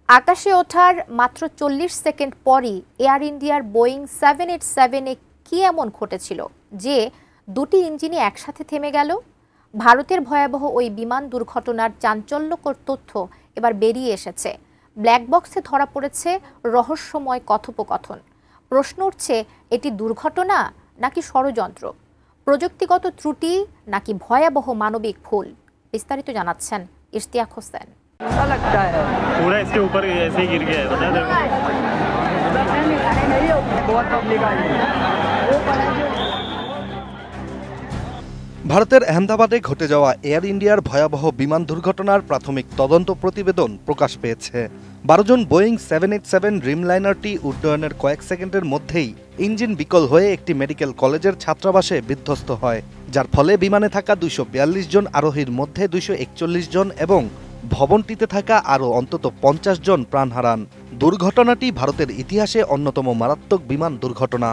আকাশে ওঠার মাত্র ৪০ সেকেন্ড পরই এয়ার ইন্ডিয়ার বোয়িং 787-এ কি এমন ঘটেছিল যে দুটি ইঞ্জিনই একসাথে থেমে গেল? ভারতের ভয়াবহ ওই বিমান দুর্ঘটনার চাঞ্চল্যকর তথ্য এবার বেরিয়ে এসেছে। ব্ল্যাক বক্সে ধরা পড়েছে রহস্যময় কথোপকথন। প্রশ্ন উঠছে, এটি দুর্ঘটনা নাকি ষড়যন্ত্র, প্রযুক্তিগত ত্রুটি নাকি ভয়াবহ মানবিক ভুল? বিস্তারিত জানাচ্ছেন ইশতিয়াক হোসেন। पूरा इसके ऊपर ऐसे ही गिर गया है, बता दो। बहुत पब्लिक आई है। ভারতের আহমেদাবাদে ঘটে যাওয়া এয়ার ইন্ডিয়ার ভয়াবহ বিমান দুর্ঘটনার প্রাথমিক তদন্ত প্রতিবেদন প্রকাশ পেয়েছে। 12 জন বোয়িং 787 ড্রিমলাইনারটি উড্ডয়নের কয়েক সেকেন্ডের মধ্যেই ইঞ্জিন বিকল হয়ে একটি মেডিকেল কলেজের ছাত্রাবাসে বিধ্বস্ত হয়, যার ফলে বিমানে থাকা 242 জন আরোহীর মধ্যে 241 জন এবং ভবনটিতে থাকা আরও অন্তত 50 জন প্রাণ হারান। দুর্ঘটনাটি ভারতের ইতিহাসে অন্যতম মারাত্মক বিমান দুর্ঘটনা।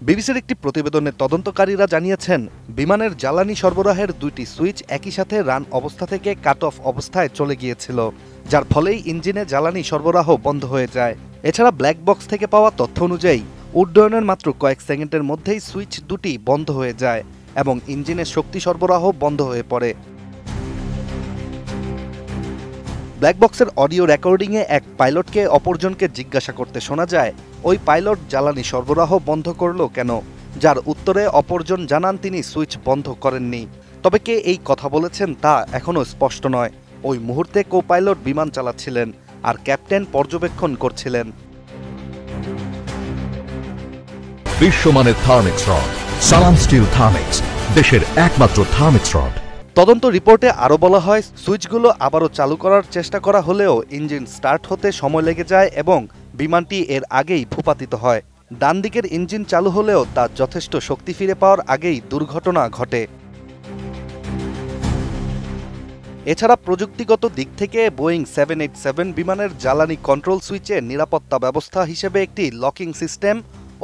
বিবিসির একটি প্রতিবেদনে তদন্তকারীরা জানিয়েছেন, বিমানের জ্বালানি সরবরাহের দুইটি সুইচ একই সাথে রান অবস্থা থেকে কাট অফ অবস্থায় চলে গিয়েছিল, যার ফলেই ইঞ্জিনে জ্বালানি সরবরাহ বন্ধ হয়ে যায়। এছাড়া ব্ল্যাক বক্স থেকে পাওয়া তথ্য অনুযায়ী উড্ডয়নের মাত্র কয়েক সেকেন্ডের মধ্যেই সুইচ দুটি বন্ধ হয়ে যায় এবং ইঞ্জিনের শক্তি সরবরাহ বন্ধ হয়ে পড়ে। ব্ল্যাক বক্সের অডিও রেকর্ডিংয়ে এক পাইলটকে অপরজনকে জিজ্ঞাসা করতে শোনা যায়, ওই পাইলট জ্বালানি সরবরাহ বন্ধ করলো কেন? যার উত্তরে অপরজন জানান তিনি সুইচ বন্ধ করেননি। তবে কে এই কথা বলেছেন তা এখনও স্পষ্ট নয়। ওই মুহূর্তে কো পাইলট বিমান চালাচ্ছিলেন আর ক্যাপ্টেন পর্যবেক্ষণ করছিলেন। বিশ্বমানের থার্মিক্স রড, সালাম স্টিল থার্মিক্স, দেশের একমাত্র থার্মিক্স রড। তদন্ত রিপোর্টে আরও বলা হয়, সুইচগুলো আবারও চালু করার চেষ্টা করা হলেও ইঞ্জিন স্টার্ট হতে সময় লেগে যায় এবং বিমানটি এর আগেই ভূপাতিত হয়। ডান দিকের ইঞ্জিন চালু হলেও তা যথেষ্ট শক্তি ফিরে পাওয়ার আগেই দুর্ঘটনা ঘটে। এছাড়া প্রযুক্তিগত দিক থেকে বোয়িং 787 বিমানের জ্বালানি কন্ট্রোল সুইচে নিরাপত্তা ব্যবস্থা হিসেবে একটি লকিং সিস্টেম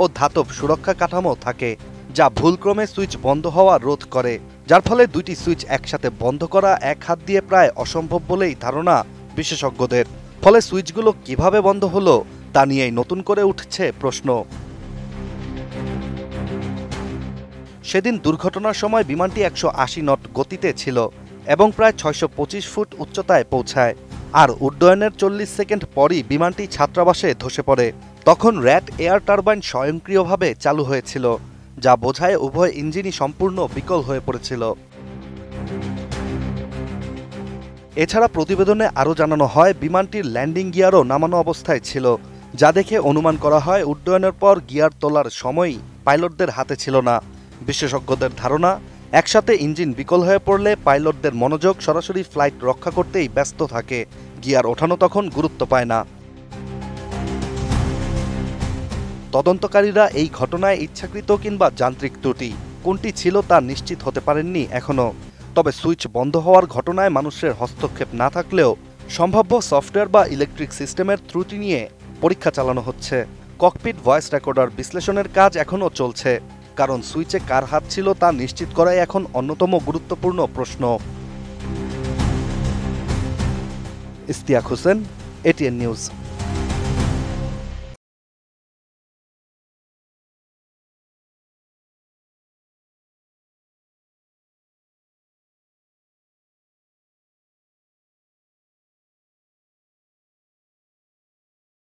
ও ধাতব সুরক্ষা কাঠামো থাকে, যা ভুলক্রমে সুইচ বন্ধ হওয়া রোধ করে, যার ফলে দুটি সুইচ একসাথে বন্ধ করা এক হাত দিয়ে প্রায় অসম্ভব বলেই ধারণা বিশেষজ্ঞদের। ফলে সুইচগুলো কিভাবে বন্ধ হলো তা নিয়েই নতুন করে উঠছে প্রশ্ন। সেদিন দুর্ঘটনার সময় বিমানটি 180 নট গতিতে ছিল এবং প্রায় 625 ফুট উচ্চতায় পৌঁছায়। আর উড্ডয়নের 40 সেকেন্ড পরই বিমানটি ছাত্রাবাসে ধসে পড়ে। তখন র্যাট এয়ার টারবাইন স্বয়ংক্রিয়ভাবে চালু হয়েছিল, যা বোঝায় উভয় ইঞ্জিনই সম্পূর্ণ বিকল হয়ে পড়েছিল। এছাড়া প্রতিবেদনে আরও জানানো হয়, বিমানটির ল্যান্ডিং গিয়ারও নামানো অবস্থায় ছিল, যা দেখে অনুমান করা হয় উড্ডয়নের পর গিয়ার তোলার সময়ই পাইলটদের হাতে ছিল না। বিশেষজ্ঞদের ধারণা, একসাথে ইঞ্জিন বিকল হয়ে পড়লে পাইলটদের মনোযোগ সরাসরি ফ্লাইট রক্ষা করতেই ব্যস্ত থাকে, গিয়ার ওঠানো তখন গুরুত্ব পায় না। তদন্তকারীরা এই ঘটনায় ইচ্ছাকৃত কিংবা যান্ত্রিক ত্রুটি কোনটি ছিল তা নিশ্চিত হতে পারেননি এখনও। তবে সুইচ বন্ধ হওয়ার ঘটনায় মানুষের হস্তক্ষেপ না থাকলেও সম্ভাব্য সফটওয়্যার বা ইলেকট্রিক সিস্টেমের ত্রুটি নিয়ে পরীক্ষা চালানো হচ্ছে। ককপিট ভয়েস রেকর্ডার বিশ্লেষণের কাজ এখনও চলছে, কারণ সুইচে কার হাত ছিল তা নিশ্চিত করাই এখন অন্যতম গুরুত্বপূর্ণ প্রশ্ন। Ishtiaq Hossain, ATN news.